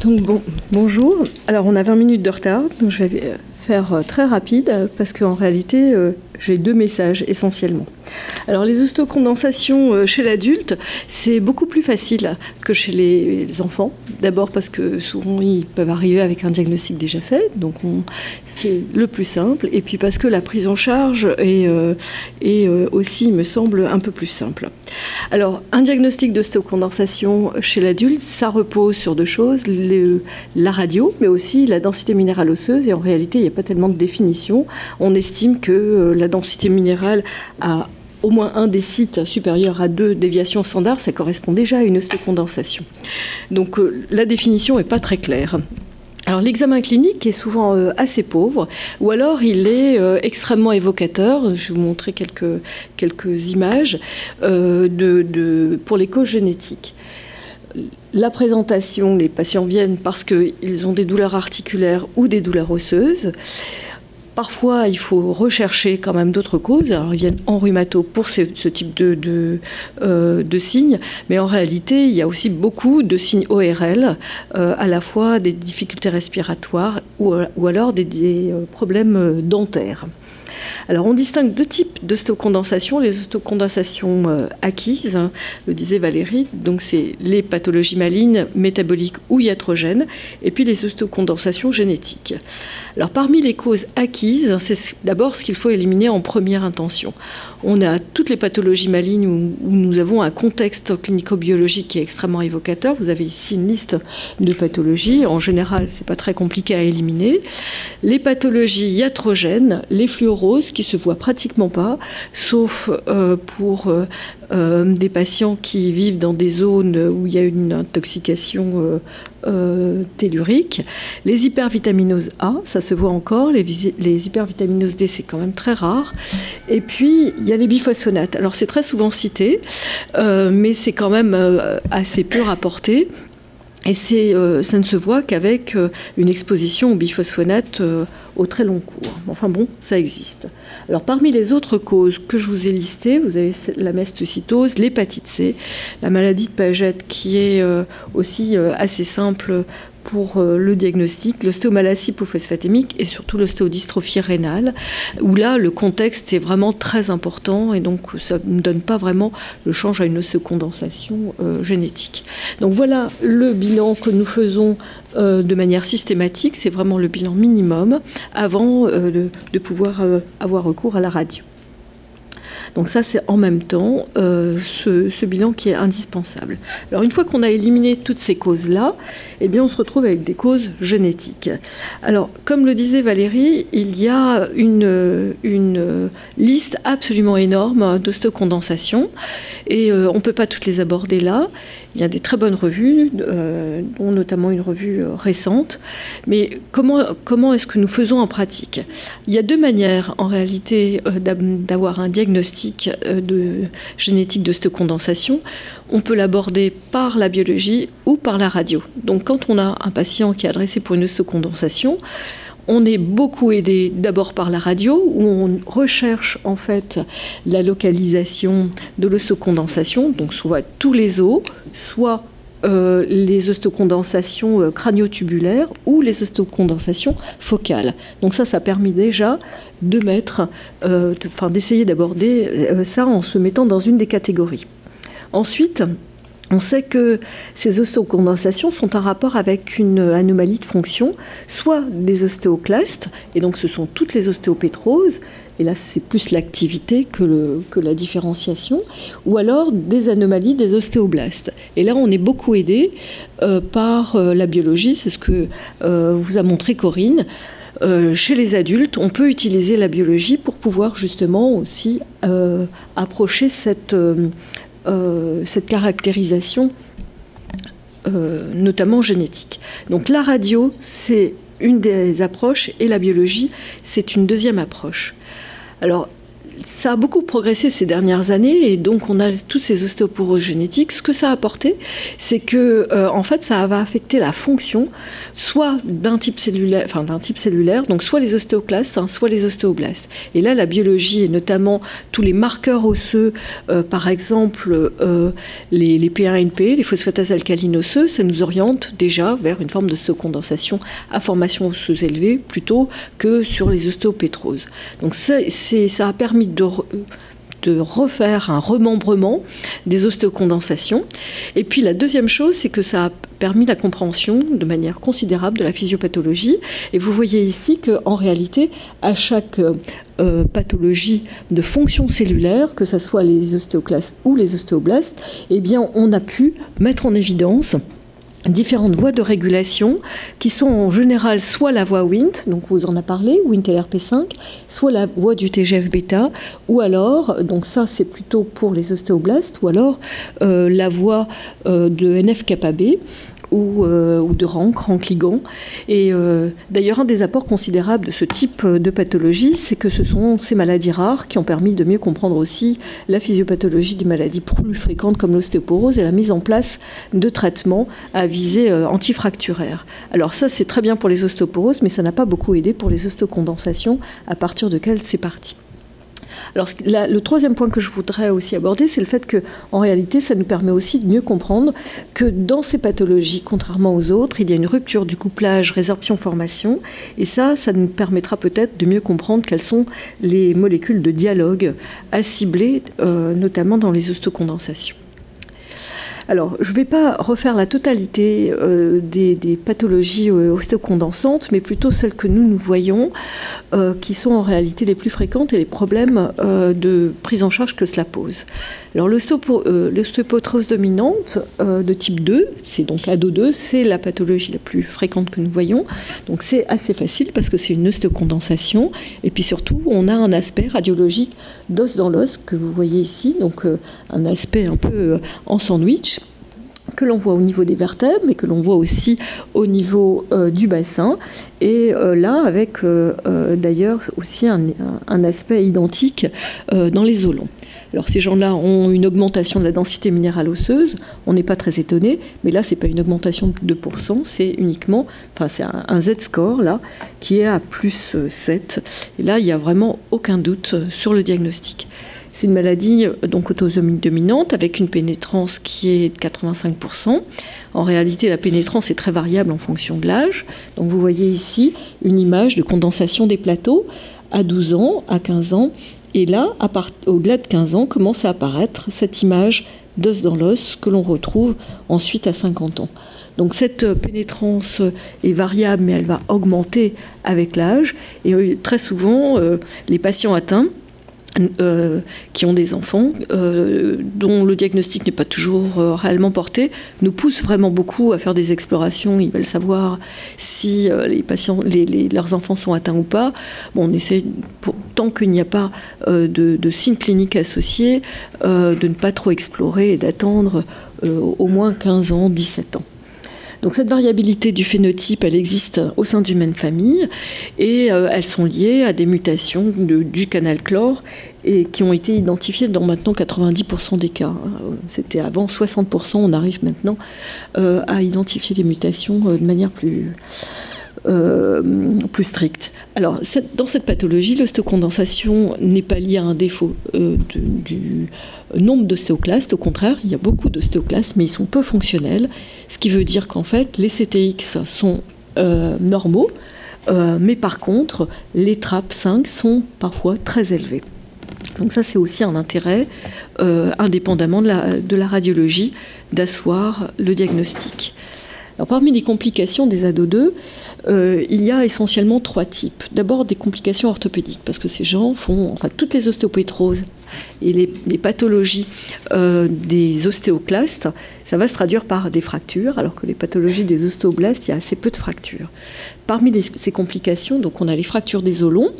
Donc bonjour. Alors on a 20 minutes de retard, donc je vais faire très rapide parce qu'en réalité j'ai deux messages essentiellement. Alors les ostéocondensations chez l'adulte, c'est beaucoup plus facile que chez les enfants. D'abord parce que souvent ils peuvent arriver avec un diagnostic déjà fait, donc c'est le plus simple. Et puis parce que la prise en charge est aussi, il me semble, un peu plus simple. Alors un diagnostic d'ostéocondensation chez l'adulte, ça repose sur deux choses, la radio, mais aussi la densité minérale osseuse. Et en réalité, il n'y a pas tellement de définition. On estime que la densité minérale a au moins un des sites supérieur à 2 déviations standards, ça correspond déjà à une ostéocondensation. Donc la définition n'est pas très claire. Alors l'examen clinique est souvent assez pauvre, ou alors il est extrêmement évocateur. Je vais vous montrer quelques images pour les causes génétiques. La présentation, les patients viennent parce qu'ils ont des douleurs articulaires ou des douleurs osseuses. Parfois, il faut rechercher quand même d'autres causes. Alors, ils viennent en rhumato pour ce type de signes, mais en réalité, il y a aussi beaucoup de signes ORL, à la fois des difficultés respiratoires ou alors des problèmes dentaires. Alors, on distingue deux types d'ostéocondensation. Les ostéocondensations acquises, hein, le disait Valérie, donc c'est les pathologies malignes, métaboliques ou iatrogènes, et puis les ostéocondensations génétiques. Alors, parmi les causes acquises, c'est d'abord ce qu'il faut éliminer en première intention. On a toutes les pathologies malignes où nous avons un contexte clinico-biologique qui est extrêmement évocateur. Vous avez ici une liste de pathologies. En général, ce n'est pas très compliqué à éliminer. Les pathologies iatrogènes, les fluoroses, qui se voient pratiquement pas, sauf pour des patients qui vivent dans des zones où il y a une intoxication tellurique. Les hypervitaminoses A, ça se voit encore. Les hypervitaminoses D, c'est quand même très rare. Et puis, il y a les biphosphonates. Alors, c'est très souvent cité, mais c'est quand même assez peu rapporté. Et ça ne se voit qu'avec une exposition aux biphosphonates au très long cours. Enfin bon, ça existe. Alors parmi les autres causes que je vous ai listées, vous avez la mastocytose, l'hépatite C, la maladie de Paget qui est aussi assez simple pour le diagnostic, l'ostéomalacie hypophosphatémique et surtout l'ostéodystrophie rénale, où là, le contexte est vraiment très important et donc ça ne donne pas vraiment le change à une ostéocondensation génétique. Donc voilà le bilan que nous faisons de manière systématique, c'est vraiment le bilan minimum avant de pouvoir avoir recours à la radio. Donc ça, c'est en même temps ce bilan qui est indispensable. Alors une fois qu'on a éliminé toutes ces causes-là, eh bien on se retrouve avec des causes génétiques. Alors comme le disait Valérie, il y a une liste absolument énorme d'ostéocondensation et on ne peut pas toutes les aborder là. Il y a des très bonnes revues, dont notamment une revue récente. Mais comment est-ce que nous faisons en pratique? Il y a deux manières, en réalité, d'avoir un diagnostic génétique d'ostéocondensation. On peut l'aborder par la biologie ou par la radio. Donc, quand on a un patient qui est adressé pour une ostéocondensation, on est beaucoup aidé d'abord par la radio, où on recherche en fait la localisation de l'ostéocondensation, donc soit tous les os, soit les ostéocondensations crânio-tubulaires ou les ostéocondensations focales. Donc ça permet déjà de d'essayer d'aborder ça en se mettant dans une des catégories. Ensuite, on sait que ces ostéocondensations sont en rapport avec une anomalie de fonction, soit des ostéoclastes, et donc ce sont toutes les ostéopétroses, et là c'est plus l'activité que la différenciation, ou alors des anomalies des ostéoblastes. Et là on est beaucoup aidé par la biologie, c'est ce que vous a montré Corinne. Chez les adultes, on peut utiliser la biologie pour pouvoir justement aussi approcher cette caractérisation, notamment génétique. Donc la radio, c'est une des approches et la biologie, c'est une deuxième approche. Alors, ça a beaucoup progressé ces dernières années et donc on a tous ces ostéoporoses génétiques. Ce que ça a apporté, c'est que en fait, ça va affecter la fonction soit d'un type cellulaire, donc soit les ostéoclastes, soit les ostéoblastes. Et là, la biologie et notamment tous les marqueurs osseux, par exemple les P1NP, les phosphatase alcalines osseuses, ça nous oriente déjà vers une forme d'ostéocondensation à formation osseuse élevée plutôt que sur les ostéopétroses. Donc ça a permis de refaire un remembrement des ostéocondensations. Et puis la deuxième chose, c'est que ça a permis la compréhension de manière considérable de la physiopathologie. Et vous voyez ici qu'en réalité, à chaque pathologie de fonction cellulaire, que ce soit les ostéoclastes ou les ostéoblastes, eh bien, on a pu mettre en évidence différentes voies de régulation qui sont en général soit la voie Wnt, donc vous en a parlé, Wnt-LRP5, soit la voie du TGF-bêta, ou alors, donc ça c'est plutôt pour les ostéoblastes, ou alors la voie de NF-kappa B, ou de rank ligand. Et d'ailleurs, un des apports considérables de ce type de pathologie, c'est que ce sont ces maladies rares qui ont permis de mieux comprendre aussi la physiopathologie des maladies plus fréquentes comme l'ostéoporose et la mise en place de traitements à visée antifracturaire. Alors ça, c'est très bien pour les ostéoporoses, mais ça n'a pas beaucoup aidé pour les ostéocondensations, à partir de quelles c'est parti. Alors, le troisième point que je voudrais aussi aborder, c'est le fait qu'en réalité, ça nous permet aussi de mieux comprendre que dans ces pathologies, contrairement aux autres, il y a une rupture du couplage résorption-formation. Et ça nous permettra peut-être de mieux comprendre quelles sont les molécules de dialogue à cibler, notamment dans les ostéocondensations. Alors, je ne vais pas refaire la totalité des pathologies ostéocondensantes, mais plutôt celles que nous voyons, qui sont en réalité les plus fréquentes et les problèmes de prise en charge que cela pose. Alors, l'ostéoporose dominante de type 2, c'est donc ADO2, c'est la pathologie la plus fréquente que nous voyons. Donc, c'est assez facile parce que c'est une ostéocondensation. Et puis surtout, on a un aspect radiologique d'os dans l'os que vous voyez ici, donc un aspect un peu en sandwich, que l'on voit au niveau des vertèbres, mais que l'on voit aussi au niveau du bassin. Et là, avec d'ailleurs aussi un aspect identique dans les os longs. Alors ces gens-là ont une augmentation de la densité minérale osseuse, on n'est pas très étonné, mais là, ce n'est pas une augmentation de 2%, c'est uniquement, c'est un Z-score, là, qui est à plus 7. Et là, il n'y a vraiment aucun doute sur le diagnostic. C'est une maladie donc autosomique dominante avec une pénétrance qui est de 85%. En réalité, la pénétrance est très variable en fonction de l'âge. Donc vous voyez ici une image de condensation des plateaux à 12 ans, à 15 ans. Et là, au-delà de 15 ans, commence à apparaître cette image d'os dans l'os que l'on retrouve ensuite à 50 ans. Donc cette pénétrance est variable, mais elle va augmenter avec l'âge. Et très souvent, les patients atteints qui ont des enfants, dont le diagnostic n'est pas toujours réellement porté, nous poussent vraiment beaucoup à faire des explorations. Ils veulent savoir si leurs enfants sont atteints ou pas. Bon, on essaie, tant qu'il n'y a pas de signes cliniques associés, de ne pas trop explorer et d'attendre au moins 15 ans, 17 ans. Donc cette variabilité du phénotype, elle existe au sein d'une même famille et elles sont liées à des mutations du canal chlore et qui ont été identifiées dans maintenant 90% des cas. C'était avant 60%, on arrive maintenant à identifier les mutations de manière plus stricte. Alors, dans cette pathologie, l'ostéocondensation n'est pas liée à un défaut du nombre d'ostéoclastes. Au contraire, il y a beaucoup d'ostéoclastes, mais ils sont peu fonctionnels, ce qui veut dire qu'en fait, les CTX sont normaux, mais par contre, les TRAP5 sont parfois très élevés. Donc ça, c'est aussi un intérêt, indépendamment de la radiologie, d'asseoir le diagnostic. Alors, parmi les complications des ADO2, il y a essentiellement 3 types. D'abord, des complications orthopédiques, parce que ces gens font, toutes les ostéopétroses et les pathologies des ostéoclastes, ça va se traduire par des fractures, alors que les pathologies des ostéoblastes, il y a assez peu de fractures. Parmi ces complications, donc on a les fractures des os longs,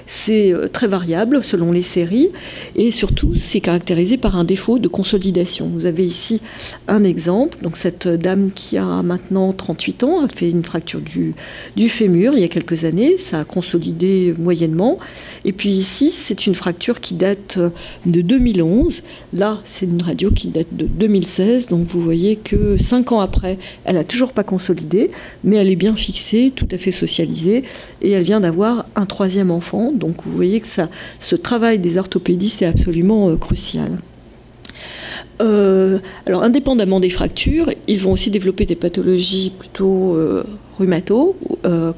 c'est très variable selon les séries, et surtout c'est caractérisé par un défaut de consolidation. Vous avez ici un exemple, donc cette dame qui a maintenant 38 ans a fait une fracture du fémur il y a quelques années, ça a consolidé moyennement, et puis ici c'est une fracture qui date de 2011, là c'est une radio qui date de 2016, donc vous voyez que 5 ans après, elle n'a toujours pas consolidé, mais elle est bien fixée, tout à fait socialisée, et elle vient d'avoir un 3e enfant. Donc vous voyez que ce travail des orthopédistes est absolument crucial. Alors indépendamment des fractures, ils vont aussi développer des pathologies plutôt rhumato,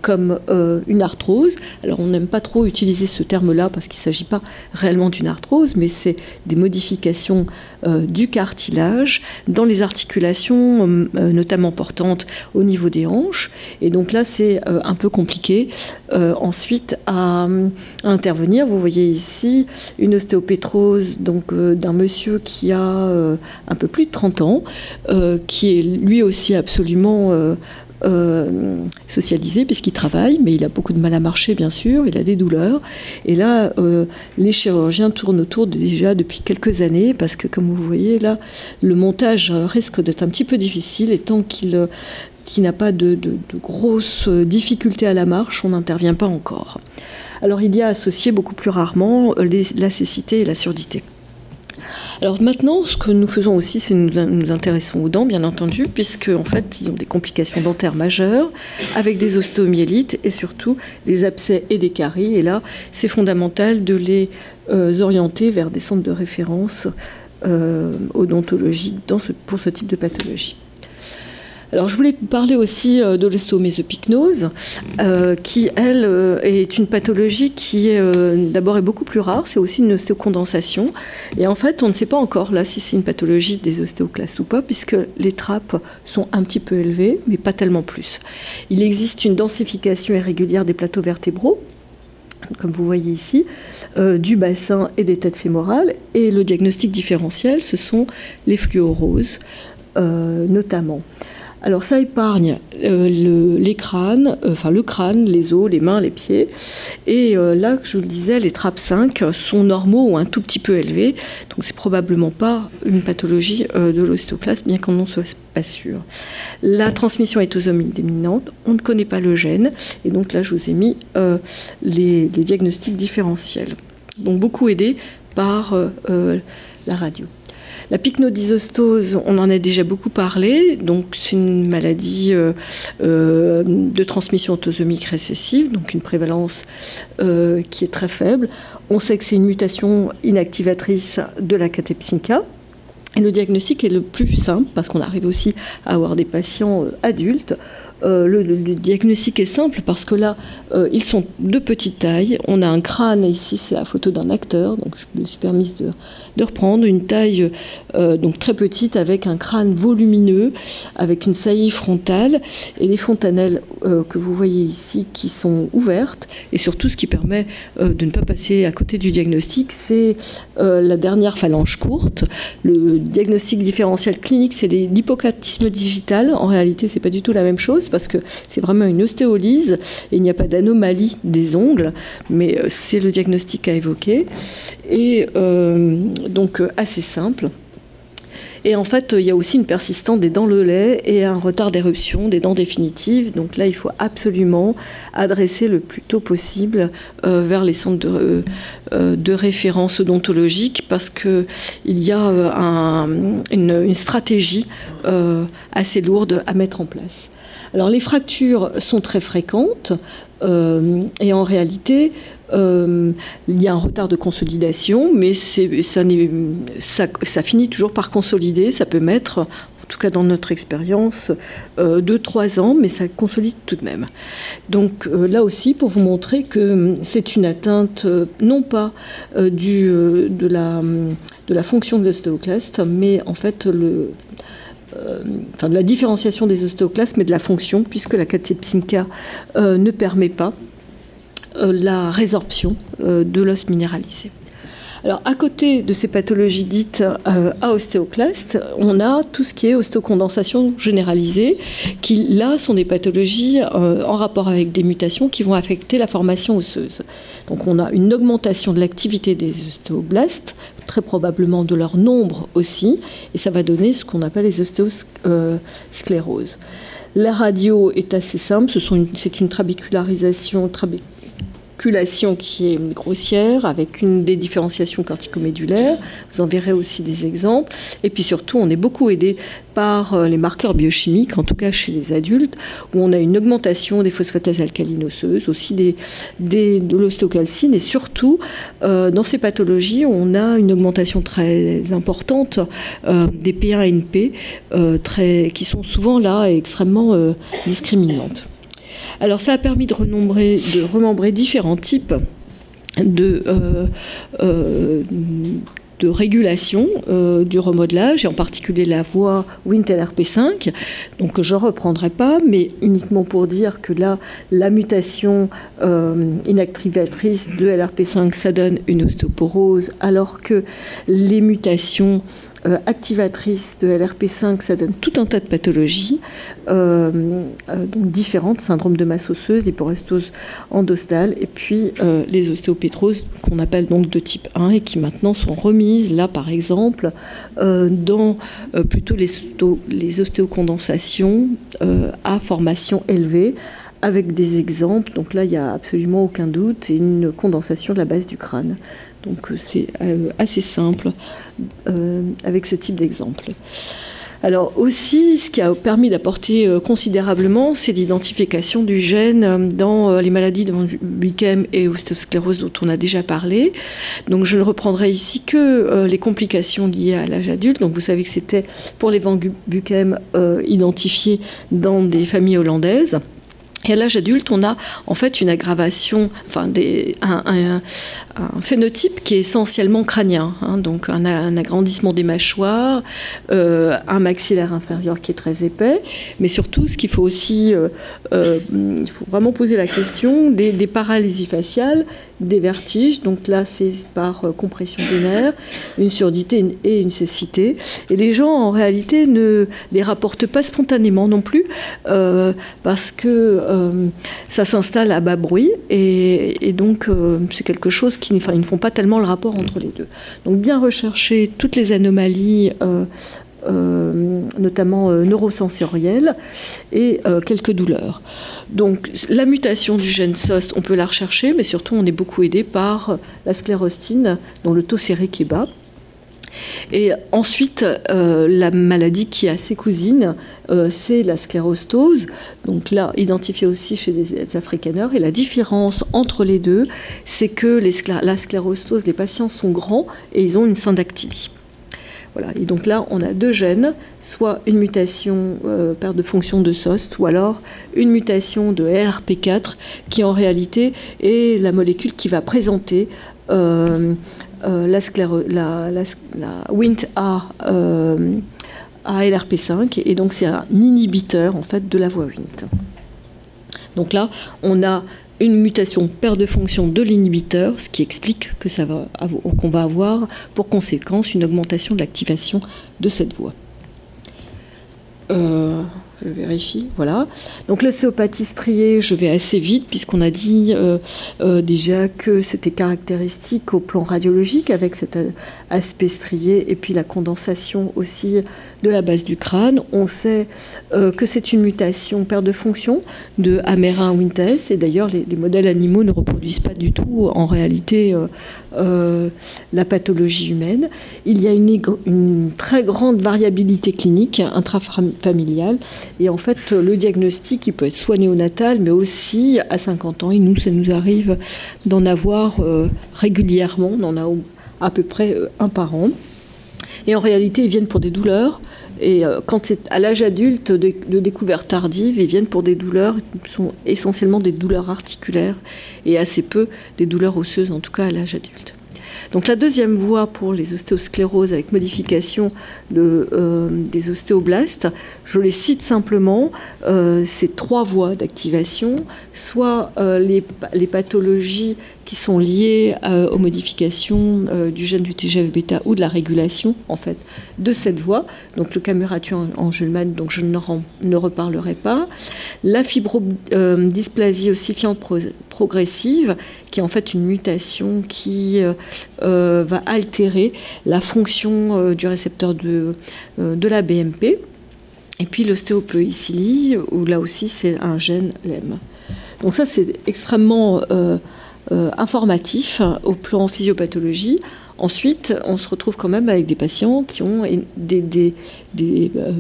comme une arthrose. Alors on n'aime pas trop utiliser ce terme-là parce qu'il ne s'agit pas réellement d'une arthrose, mais c'est des modifications du cartilage dans les articulations, notamment portantes au niveau des hanches. Et donc là, c'est un peu compliqué ensuite à intervenir. Vous voyez ici une ostéopétrose d'un monsieur qui a un peu plus de 30 ans, qui est lui aussi absolument socialisé puisqu'il travaille, mais il a beaucoup de mal à marcher bien sûr, il a des douleurs, et là les chirurgiens tournent autour déjà depuis quelques années parce que comme vous voyez là, le montage risque d'être un petit peu difficile, et tant qu'il n'a pas de grosses difficultés à la marche, on n'intervient pas encore. Alors il y a associé beaucoup plus rarement la cécité et la surdité. Alors maintenant, ce que nous faisons aussi, c'est nous intéressons aux dents, bien entendu, puisque en fait, ils ont des complications dentaires majeures, avec des ostéomyélites et surtout des abcès et des caries. Et là, c'est fondamental de les orienter vers des centres de référence odontologiques pour ce type de pathologie. Alors, je voulais vous parler aussi de l'ostéomésopycnose, qui, elle, est une pathologie qui, d'abord, est beaucoup plus rare. C'est aussi une ostéocondensation. Et en fait, on ne sait pas encore, là, si c'est une pathologie des ostéoclastes ou pas, puisque les trappes sont un petit peu élevées, mais pas tellement plus. Il existe une densification irrégulière des plateaux vertébraux, comme vous voyez ici, du bassin et des têtes fémorales. Et le diagnostic différentiel, ce sont les fluoroses, notamment. Alors ça épargne les crânes, le crâne, les os, les mains, les pieds. Et là, je vous le disais, les TRAP 5 sont normaux ou un tout petit peu élevés. Donc c'est probablement pas une pathologie de l'ostéoclaste, bien qu'on n'en soit pas sûr. La transmission est autosomique dominante, on ne connaît pas le gène. Et donc là, je vous ai mis les diagnostics différentiels. Donc beaucoup aidés par la radio. La pycnodysostose, on en a déjà beaucoup parlé, donc c'est une maladie de transmission autosomique récessive, donc une prévalence qui est très faible. On sait que c'est une mutation inactivatrice de la catepsinka. Et le diagnostic est le plus simple parce qu'on arrive aussi à avoir des patients adultes. Le diagnostic est simple parce que là, ils sont de petite taille. On a un crâne, ici c'est la photo d'un acteur, donc je me suis permise de reprendre une taille donc très petite avec un crâne volumineux, avec une saillie frontale et des fontanelles que vous voyez ici qui sont ouvertes. Et surtout, ce qui permet de ne pas passer à côté du diagnostic, c'est la dernière phalange courte. Le diagnostic différentiel clinique, c'est l'hypocatisme digital. En réalité, c'est pas du tout la même chose parce que c'est vraiment une ostéolyse et il n'y a pas d'anomalie des ongles, mais c'est le diagnostic à évoquer. Et donc assez simple. Et en fait, il y a aussi une persistance des dents de lait et un retard d'éruption des dents définitives. Donc là, il faut absolument adresser le plus tôt possible vers les centres de référence odontologique parce qu'il y a une stratégie assez lourde à mettre en place. Alors les fractures sont très fréquentes et en réalité, il y a un retard de consolidation, mais ça finit toujours par consolider. Ça peut mettre, en tout cas dans notre expérience, 2-3 ans, mais ça consolide tout de même. Donc là aussi, pour vous montrer que c'est une atteinte non pas de la fonction de l'ostéoclaste, mais en fait de la différenciation des ostéoclastes, mais de la fonction, puisque la catepsinka ne permet pas la résorption de l'os minéralisé. Alors, à côté de ces pathologies dites à ostéoclaste, on a tout ce qui est ostéocondensation généralisée, qui, là, sont des pathologies en rapport avec des mutations qui vont affecter la formation osseuse. Donc, on a une augmentation de l'activité des ostéoblastes, très probablement de leur nombre aussi, et ça va donner ce qu'on appelle les ostéoscléroses. La radio est assez simple, c'est une trabécularisation qui est grossière, avec des différenciations corticomédulaires. Vous en verrez aussi des exemples. Et puis surtout, on est beaucoup aidé par les marqueurs biochimiques, en tout cas chez les adultes, où on a une augmentation des phosphatases alcalines osseuses, aussi de l'ostéocalcine, et surtout, dans ces pathologies, on a une augmentation très importante des P1NP, qui sont souvent là extrêmement discriminantes. Alors ça a permis de remembrer différents types de régulation du remodelage, et en particulier la voie Wnt-LRP5. Donc je ne reprendrai pas, mais uniquement pour dire que là, la mutation inactivatrice de LRP5, ça donne une ostéoporose, alors que les mutations activatrice de LRP5, ça donne tout un tas de pathologies donc différentes, syndrome de masse osseuse, hyporestose endostale, et puis les ostéopétroses qu'on appelle donc de type 1 et qui maintenant sont remises, là par exemple, dans plutôt les ostéocondensations à formation élevée, avec des exemples. Donc là, il n'y a absolument aucun doute, et une condensation de la base du crâne. Donc c'est assez simple avec ce type d'exemple. Alors aussi, ce qui a permis d'apporter considérablement, c'est l'identification du gène dans les maladies de Van Buchem et ostéosclérose dont on a déjà parlé. Donc je ne reprendrai ici que les complications liées à l'âge adulte. Donc vous savez que c'était pour les Van Buchem identifié dans des familles hollandaises. Et à l'âge adulte, on a en fait une aggravation, enfin un phénotype qui est essentiellement crânien, hein, donc un agrandissement des mâchoires, un maxillaire inférieur qui est très épais, mais surtout, ce qu'il faut aussi, il faut vraiment poser la question des paralysies faciales, des vertiges, donc là c'est par compression des nerfs, une surdité et une cécité. Et les gens en réalité ne les rapportent pas spontanément non plus, parce que ça s'installe à bas bruit, et donc c'est quelque chose qui, enfin, ils ne font pas tellement le rapport entre les deux. Donc bien rechercher toutes les anomalies, notamment neurosensorielles, et quelques douleurs. Donc la mutation du gène SOS, on peut la rechercher, mais surtout on est beaucoup aidé par la sclérostine, dont le taux sérique est bas. Et ensuite, la maladie qui est assez cousine, c'est la sclérostose. Donc là, identifiée aussi chez les afrikaners. Et la différence entre les deux, c'est que la sclérostose, les patients sont grands et ils ont une syndactylie. Voilà. Et donc là, on a deux gènes, soit une mutation perte de fonction de SOS, ou alors une mutation de LRP4, qui en réalité est la molécule qui va présenter la Wnt-A à LRP5, et donc c'est un inhibiteur en fait de la voie Wnt. Donc là, on a une mutation perte de fonction de l'inhibiteur, ce qui explique que qu'on va avoir pour conséquence une augmentation de l'activation de cette voie. Je vérifie, voilà. Donc l'ostéopathie striée, je vais assez vite, puisqu'on a dit déjà que c'était caractéristique au plan radiologique, avec cet aspect strié, et puis la condensation aussi de la base du crâne. On sait que c'est une mutation perte de fonction de Amérin-Wintès, et d'ailleurs les modèles animaux ne reproduisent pas du tout en réalité la pathologie humaine. Il y a une très grande variabilité clinique intrafamiliale, et en fait le diagnostic il peut être soit néonatal mais aussi à 50 ans, et nous ça nous arrive d'en avoir régulièrement, on en a à peu près un par an, et en réalité ils viennent pour des douleurs. Et quand c'est à l'âge adulte de découverte tardive, ils viennent pour des douleurs qui sont essentiellement des douleurs articulaires et assez peu des douleurs osseuses, en tout cas à l'âge adulte. Donc la deuxième voie pour les ostéoscléroses avec modification des ostéoblastes, je les cite simplement, c'est trois voies d'activation, soit les pathologies qui sont liées aux modifications du gène du TGF-bêta ou de la régulation, en fait, de cette voie. Donc le camurathion Angelman, donc je ne reparlerai pas. La fibrodysplasie ossifiante progressive, qui est en fait une mutation qui va altérer la fonction du récepteur de la BMP. Et puis l'ostéopoïcilie, où là aussi c'est un gène LEM. Donc ça c'est extrêmement informatif au plan physiopathologie. Ensuite, on se retrouve quand même avec des patients qui ont des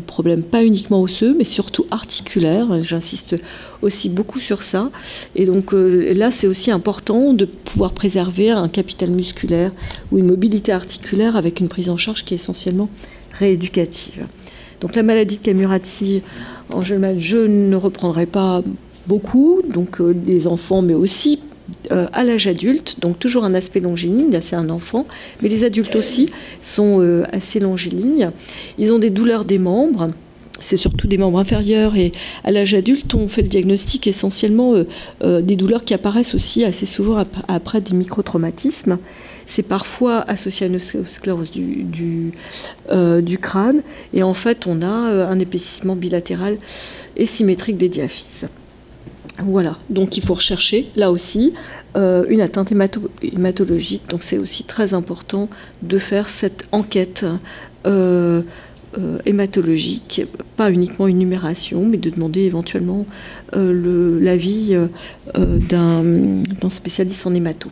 problèmes pas uniquement osseux, mais surtout articulaires. J'insiste aussi beaucoup sur ça. Et donc là, c'est aussi important de pouvoir préserver un capital musculaire ou une mobilité articulaire avec une prise en charge qui est essentiellement rééducative. Donc la maladie de Camurati Angelman, je ne reprendrai pas beaucoup, donc des enfants, mais aussi à l'âge adulte, donc toujours un aspect longiligne, là c'est un enfant, mais les adultes aussi sont assez longilignes. Ils ont des douleurs des membres, c'est surtout des membres inférieurs, et à l'âge adulte, on fait le diagnostic essentiellement des douleurs qui apparaissent aussi assez souvent après des microtraumatismes. C'est parfois associé à une sclérose du crâne, et en fait, on a un épaississement bilatéral et symétrique des diaphyses. Voilà, donc il faut rechercher, là aussi, une atteinte hématologique. Donc c'est aussi très important de faire cette enquête hématologique, pas uniquement une numération, mais de demander éventuellement l'avis d'un spécialiste en hémato.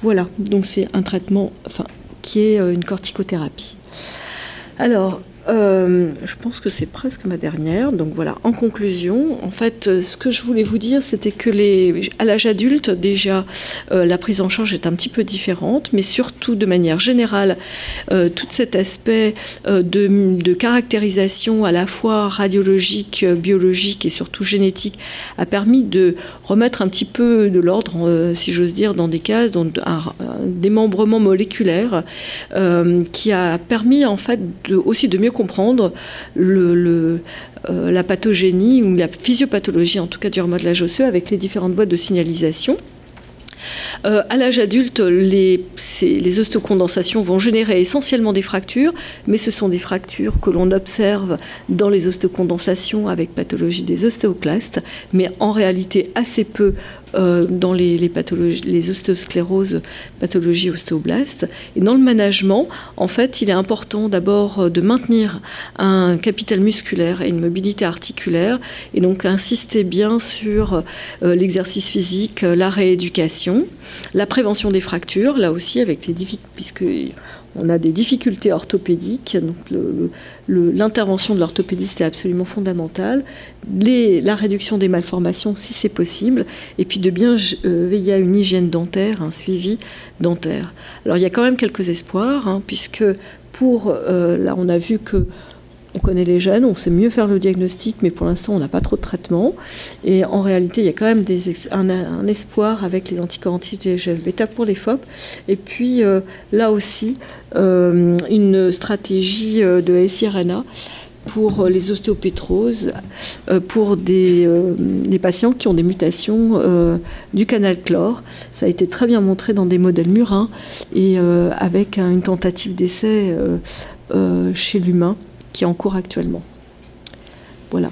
Voilà, donc c'est un traitement qui est une corticothérapie. Alors, je pense que c'est presque ma dernière. Donc voilà, en conclusion, en fait, ce que je voulais vous dire, c'était que à l'âge adulte, déjà, la prise en charge est un petit peu différente, mais surtout, de manière générale, tout cet aspect de caractérisation à la fois radiologique, biologique et surtout génétique a permis de remettre un petit peu de l'ordre, si j'ose dire, dans des cases, dans un démembrement moléculaire qui a permis, en fait, aussi de mieux comprendre la pathogénie ou la physiopathologie, en tout cas du remodelage osseux, avec les différentes voies de signalisation. À l'âge adulte, les ostéocondensations vont générer essentiellement des fractures, mais ce sont des fractures que l'on observe dans les ostéocondensations avec pathologie des ostéoclastes, mais en réalité assez peu dans les pathologies, les ostéoscléroses, pathologies ostéoblastes. Et dans le management, en fait, il est important d'abord de maintenir un capital musculaire et une mobilité articulaire, et donc insister bien sur l'exercice physique, la rééducation, la prévention des fractures, là aussi avec les difficultés, puisque on a des difficultés orthopédiques, donc l'intervention de l'orthopédiste est absolument fondamentale, la réduction des malformations si c'est possible, et puis de bien veiller à une hygiène dentaire, un suivi dentaire. Alors il y a quand même quelques espoirs, puisque là on a vu que on connaît les gènes, on sait mieux faire le diagnostic, mais pour l'instant, on n'a pas trop de traitement. Et en réalité, il y a quand même un espoir avec les anticorps anti-TGF-bêta pour les FOP. Et puis, là aussi, une stratégie de siRNA pour les ostéopétroses, pour des patients qui ont des mutations du canal chlore. Ça a été très bien montré dans des modèles murins et avec une tentative d'essai chez l'humain qui est en cours actuellement. Voilà.